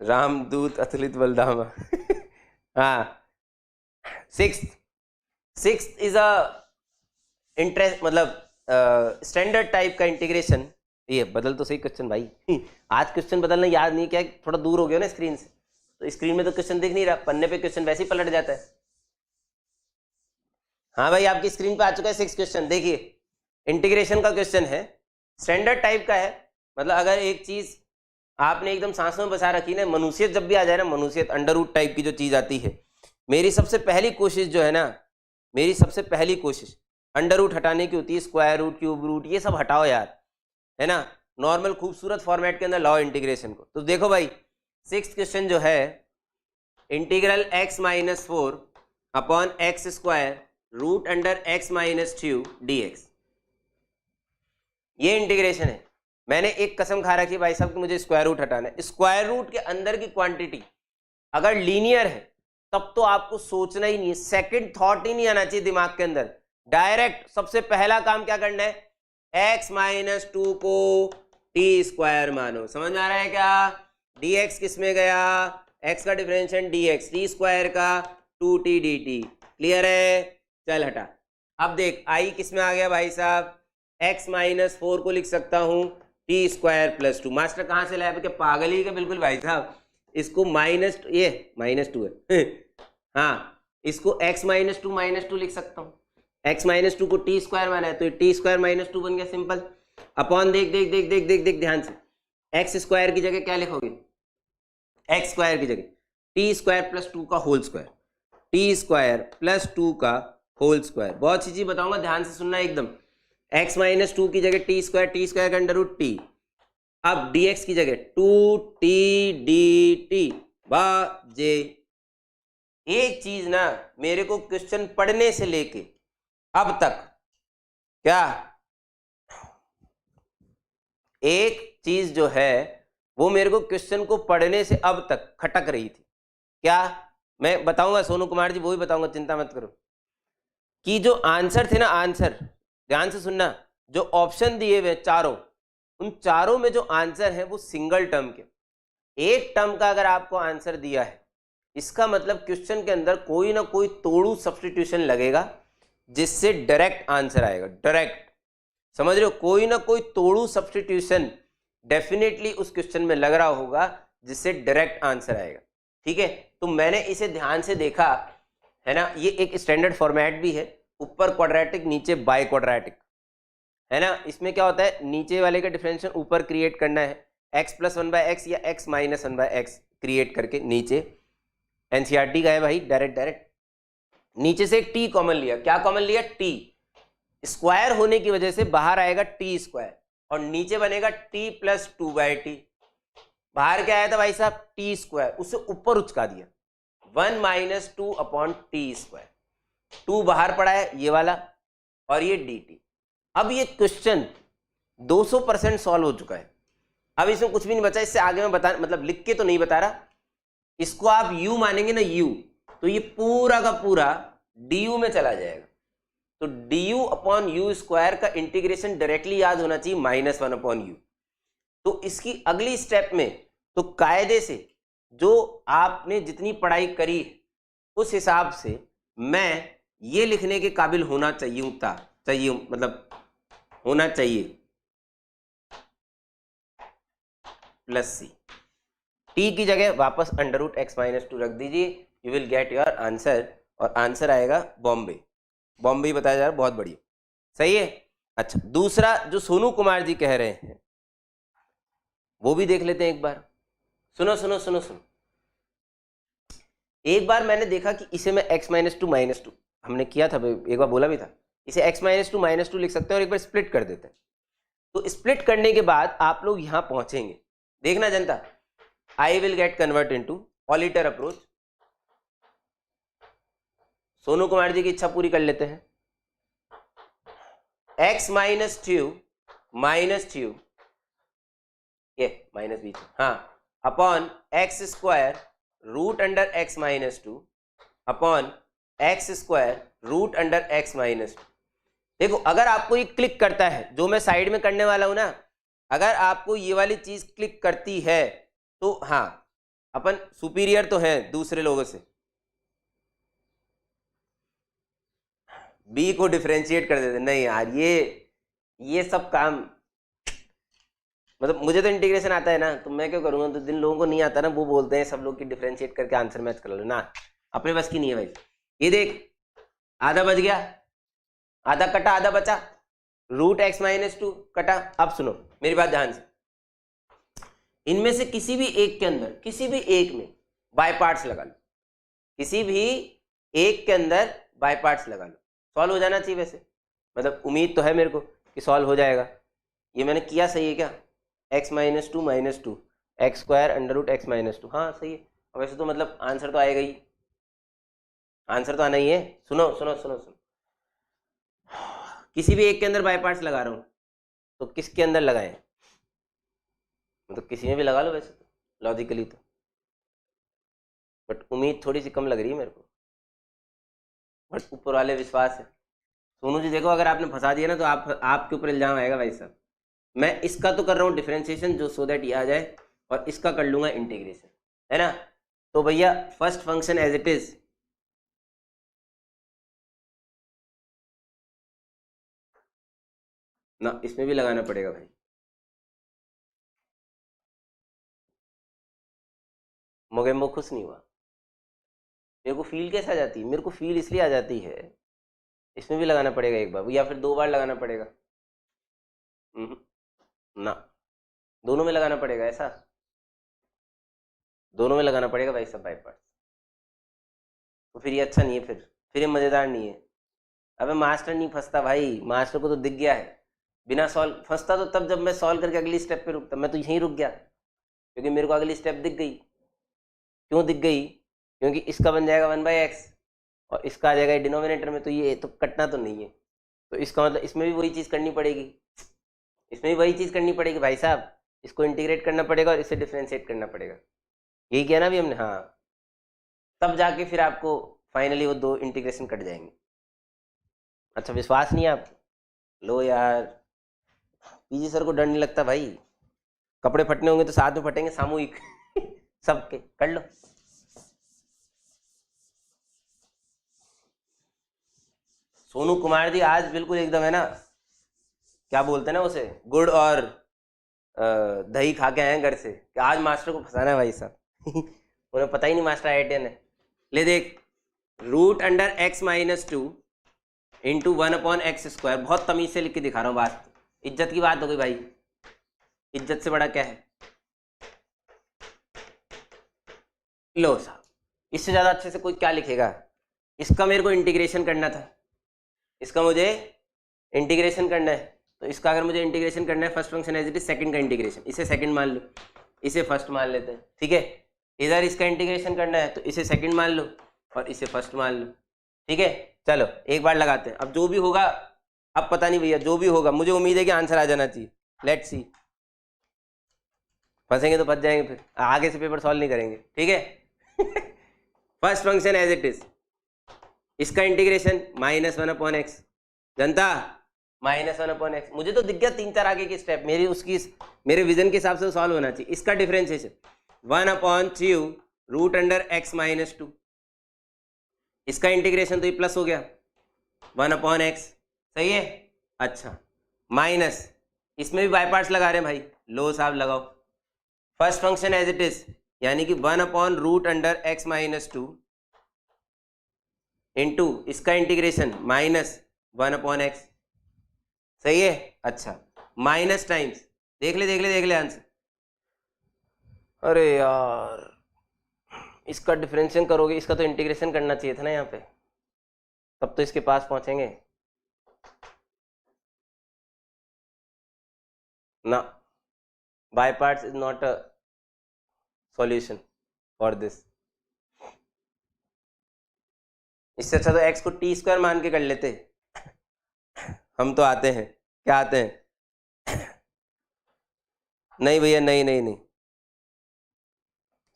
रामदूत अतुलित बलधामा। हाँ, six is a interest, मतलब स्टैंडर्ड टाइप का इंटीग्रेशन। ये बदल तो सही क्वेश्चन भाई। आज क्वेश्चन बदलना याद नहीं, क्या थोड़ा दूर हो गया ना स्क्रीन से, तो स्क्रीन में तो क्वेश्चन दिख नहीं रहा, पन्ने पे क्वेश्चन वैसे ही पलट जाता है। हाँ भाई, आपकी स्क्रीन पे आ चुका है 6 क्वेश्चन। देखिए, इंटीग्रेशन का क्वेश्चन है, स्टैंडर्ड टाइप का है। मतलब अगर एक चीज आपने एकदम सांसों में बसा रखी ना, मनुष्य जब भी आ जाए ना, मनुष्य अंडर रूट टाइप की जो चीज आती है, मेरी सबसे पहली कोशिश जो है ना, मेरी सबसे पहली कोशिश अंडर रूट हटाने की होती है। स्क्वायर रूट, क्यूब रूट, ये सब हटाओ यार, है ना। नॉर्मल खूबसूरत फॉर्मेट के अंदर लाओ इंटीग्रेशन को। तो देखो भाई, 6th क्वेश्चन जो है, integral x-4 upon x square root under x-2 dx, ये इंटीग्रेशन है। मैंने एक कसम खा रखी भाई साहब कि मुझे स्क्वायर रूट हटाना है। स्क्वायर रूट के अंदर की क्वांटिटी अगर लीनियर है तब तो आपको सोचना ही नहीं है, सेकंड थॉट ही नहीं आना चाहिए दिमाग के अंदर। डायरेक्ट सबसे पहला काम क्या करना है, x-2 को टी स्क्वायर मानो। समझ में आ रहा है क्या? dx किस में गया, x का डिफरेंशियल dx, टी स्क्वायर का 2t dt। क्लियर है? चल हटा। अब देख i किस में आ गया भाई साहब, x-4 को लिख सकता हूं टी स्क्वायर प्लस 2। मास्टर कहां से लाया, क्या पागल ही क्या बिल्कुल भाई साहब। इसको ये -2 है। हाँ, इसको x-2 लिख सकता हूं। x-2 को टी स्क्वायर माना है तो टी स्क्वायर -2 बन गया, सिंपल। अपॉन देख देख देख देख देख देख ध्यान से, एक्स स्क्वायर की जगह क्या लिखोगे, एक्स स्क्वायर की जगह टी स्क्वायर प्लस 2 का whole square, t square plus 2 का होल स्क्वायर। बहुत सी चीज बताऊंगा, ध्यान से सुनना एकदम। x-2 की जगह टी स्क्वायर का अंडर रूट टी। अब dx की जगह 2t dt बाजे। एक चीज ना, मेरे को क्वेश्चन पढ़ने से लेके अब तक, क्या एक चीज जो है वो मेरे को क्वेश्चन को पढ़ने से अब तक खटक रही थी। क्या? मैं बताऊंगा सोनू कुमार जी, वो भी बताऊंगा, चिंता मत करो। कि जो आंसर थे ना, आंसर ध्यान से सुनना, जो ऑप्शन दिए हुए चारों, उन चारों में जो आंसर है वो सिंगल टर्म के। एक टर्म का अगर आपको आंसर दिया है, इसका मतलब क्वेश्चन के अंदर कोई ना कोई तोड़ू सब्स्टिट्यूशन लगेगा जिससे डायरेक्ट आंसर आएगा। डायरेक्ट, समझ रहे हो? कोई ना कोई तोड़ू सब्स्टिट्यूशन डेफिनेटली उस क्वेश्चन में लग रहा होगा जिससे डायरेक्ट आंसर आएगा। ठीक है, तो मैंने इसे ध्यान से देखा, है ना। ये एक स्टैंडर्ड फॉर्मेट भी है, ऊपर क्वाड्रेटिक नीचे बाई क्वाड्रेटिक, है ना। इसमें क्या होता है, नीचे वाले का डिफरेंशियल ऊपर क्रिएट करना है, x + 1/x या x - 1/x क्रिएट करके नीचे। एनसीईआरटी का है भाई, डायरेक्ट नीचे से एक t कॉमन लिया। क्या कॉमन लिया? t। स्क्वायर होने की वजह से बाहर आएगा टी स्क्वायर और नीचे बनेगा t + 2/t। बाहर क्या आया था भाई साहब? टी स्क्वायर, उसे ऊपर उचका दिया, 1 - 2/t²। 2 बाहर पड़ा है ये वाला, और ये dt। अब ये क्वेश्चन 200% सॉल्व हो चुका है। अब इसमें कुछ भी नहीं बचा। इससे आगे मैं बता, मतलब लिख के तो नहीं बता रहा, इसको आप u मानेंगे ना, u, तो ये पूरा का पूरा du में चला जाएगा। तो du/u² का इंटीग्रेशन डायरेक्टली याद होना चाहिए -1/u। तो इसकी अगली स्टेप में तो कायदे से जो आपने जितनी पढ़ाई करी उस हिसाब से मैं ये लिखने के काबिल होना चाहिए, मतलब होना चाहिए +c। t की जगह वापस √x-2 रख दीजिए, you will get your answer. और आंसर आएगा बॉम्बे। बॉम्बे ही बताया जा रहा है, बहुत बढ़िया, सही है। अच्छा, दूसरा जो सोनू कुमार जी कह रहे हैं वो भी देख लेते हैं एक बार। सुनो सुनो सुनो सुनो, एक बार मैंने देखा कि इसे मैं x-2 हमने किया था, एक बार बोला भी था, इसे x-2 लिख सकते हैं और एक बार स्प्लिट कर देते हैं। तो स्प्लिट करने के बाद आप लोग यहां पहुंचेंगे, देखना जनता, I will get convert into ऑलिटर अप्रोच। सोनू कुमार जी की इच्छा पूरी कर लेते हैं। x-2 ये माइनस बीच, हाँ, upon x² √x-2 upon x² √x-2। देखो, अगर आपको ये क्लिक करता है, जो मैं साइड में करने वाला हूं ना, अगर आपको ये वाली चीज क्लिक करती है तो हाँ, अपन सुपीरियर तो हैं दूसरे लोगों से, बी को डिफरेंशिएट कर देते। नहीं यार, ये सब काम, मतलब मुझे तो इंटीग्रेशन आता है ना, तो मैं क्यों करूंगा। तो जिन लोगों को नहीं आता ना, वो बोलते हैं सब लोग की डिफरेंशिएट करके आंसर मैच कर लो ना, अपने बस की नहीं है भाई। ये देख, आधा बच गया, आधा कटा, आधा बचा, √x-2 कटा। अब सुनो मेरी बात ध्यान से, इनमें से किसी भी एक के अंदर, किसी भी एक में बाय पार्ट्स लगा लो, किसी भी एक के अंदर बाय पार्ट्स लगा लो, सॉल्व हो जाना चाहिए वैसे, मतलब उम्मीद तो है मेरे को कि सॉल्व हो जाएगा। ये मैंने किया सही है क्या, x-2 (x² √x-2), हाँ सही है। वैसे तो मतलब आंसर तो आएगा ही, आंसर तो आना ही है। सुनो सुनो सुनो सुनो, किसी भी एक के अंदर बाय पार्ट्स लगा रहा हूँ, तो किसके अंदर लगाएं, मतलब किसी में भी लगा लो वैसे तो लॉजिकली तो, बट उम्मीद थोड़ी सी कम लग रही है मेरे को, बट ऊपर वाले विश्वास है। सोनू जी देखो, अगर आपने फंसा दिया ना तो आपके ऊपर इल्जाम आएगा भाई साहब। मैं इसका तो कर रहा हूँ डिफरेंशिएशन, जो सो दैट ये आ जाए, और इसका कर लूंगा इंटीग्रेशन, है ना। तो भैया first function as it is, ना इसमें भी लगाना पड़ेगा भाई। मोगेम्बो खुश नहीं हुआ, मेरे को फील कैसे आ जाती है, मेरे को फील इसलिए आ जाती है, इसमें भी लगाना पड़ेगा एक बार या फिर 2 बार लगाना पड़ेगा। ना, दोनों में लगाना पड़ेगा ऐसा, दोनों में लगाना पड़ेगा भाई सब बाई पार्ट्स। तो फिर ये अच्छा नहीं है, फिर ये मज़ेदार नहीं है। अबे मास्टर नहीं फंसता भाई, मास्टर को तो दिख गया है, बिना सॉल्व फंसता तो तब जब मैं सॉल्व करके अगली स्टेप पे रुकता। मैं तो यहीं रुक गया क्योंकि मेरे को अगली स्टेप दिख गई। क्यों दिख गई, क्योंकि इसका बन जाएगा 1/x और इसका आ जाएगा डिनोमिनेटर में, तो ये तो कटना तो नहीं है। तो इसका मतलब इसमें भी वही चीज़ करनी पड़ेगी, इसमें भी वही चीज़ करनी पड़ेगी भाई साहब, इसको इंटीग्रेट करना पड़ेगा और इसे डिफ्रेंशिएट करना पड़ेगा। यही किया ना अभी हमने, हाँ। तब जाके फिर आपको फाइनली वो 2 इंटीग्रेशन कट जाएंगे। अच्छा विश्वास नहीं है आपको, लो यार, पीजी सर को डर नहीं लगता भाई। कपड़े फटने होंगे तो साथ में फटेंगे सामूहिक सबके, कर लो। सोनू कुमार जी आज बिल्कुल एकदम, है ना, क्या बोलते हैं ना उसे, गुड़ और दही खा के आए हैं घर से, कि आज मास्टर को फंसाना है भाई साहब उन्हें पता ही नहीं मास्टर IITian है। ले देख, √x-2 × 1/x², बहुत तमीज से लिख के दिखा रहा हूँ, बात इज्जत की बात हो गई भाई, इज्जत से बड़ा क्या है। लो साहब, इससे ज़्यादा अच्छे से कोई क्या लिखेगा। इसका मेरे को इंटीग्रेशन करना था, इसका मुझे इंटीग्रेशन करना है, तो इसका अगर मुझे इंटीग्रेशन करना है, first function as it is second का इंटीग्रेशन, इसे सेकंड मान लो, इसे फर्स्ट मान लेते हैं, ठीक है। इधर इसका इंटीग्रेशन करना है तो इसे सेकंड मान लो और इसे फर्स्ट मान लो, ठीक है। चलो एक बार लगाते हैं, अब जो भी होगा, अब पता नहीं भैया, जो भी होगा मुझे उम्मीद है कि आंसर आ जाना चाहिए। लेट्स सी, फंसेंगे तो फंस जाएंगे, फिर आगे से पेपर सॉल्व नहीं करेंगे, ठीक है first function as it is, इसका इंटीग्रेशन -1/x, जनता -1/x। मुझे तो दिख गया 3-4 आगे की स्टेप, मेरी उसकी मेरे विजन के हिसाब से सॉल्व होना चाहिए। इसका डिफरेंशिएशन 1/3 √x-2, इसका इंटीग्रेशन तो ये प्लस हो गया 1/x, सही है। अच्छा माइनस, इसमें भी बाय पार्ट्स लगा रहे हैं भाई, लो साहब लगाओ। First function as it is, यानी कि 1/√x-2 इंटू इसका इंटीग्रेशन -1/x, सही है। अच्छा माइनस टाइम्स, देख ले आंसर। अरे यार, इसका डिफरेंशिएशन करोगे, इसका तो इंटीग्रेशन करना चाहिए था ना यहाँ पे, तब तो इसके पास पहुंचेंगे ना। By parts is not a solution for this. इससे अच्छा तो x को t² मान के कर लेते हम तो आते हैं, क्या आते हैं नहीं भैया, नहीं,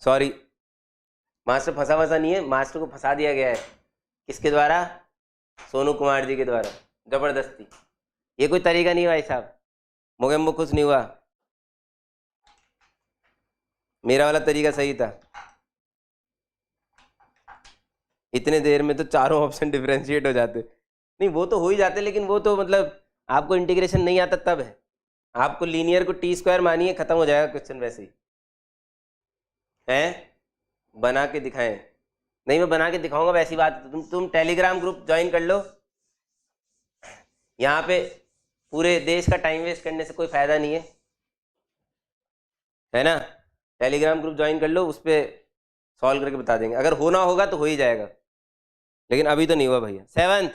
सॉरी, मास्टर फंसा नहीं है, मास्टर को फंसा दिया गया है। किसके द्वारा, सोनू कुमार जी के द्वारा, जबरदस्ती। ये कोई तरीका नहीं भाई साहब, मोगेम्बो खुश नहीं हुआ, मेरा वाला तरीका सही था। इतने देर में तो चारों ऑप्शन डिफरेंशिएट हो जाते। नहीं वो तो हो ही जाते, लेकिन वो तो मतलब आपको इंटीग्रेशन नहीं आता तब है। आपको लीनियर को टी स्क्वायर मानिए, खत्म हो जाएगा क्वेश्चन वैसे ही है। बना के दिखाएं? नहीं मैं बना के दिखाऊंगा, वैसी बात है। तुम टेलीग्राम ग्रुप ज्वाइन कर लो। यहाँ पे पूरे देश का टाइम वेस्ट करने से कोई फायदा नहीं है ना। टेलीग्राम ग्रुप ज्वाइन कर लो, उस पर सॉल्व करके बता देंगे। अगर होना होगा तो हो ही जाएगा, लेकिन अभी तो नहीं हुआ भैया। 7th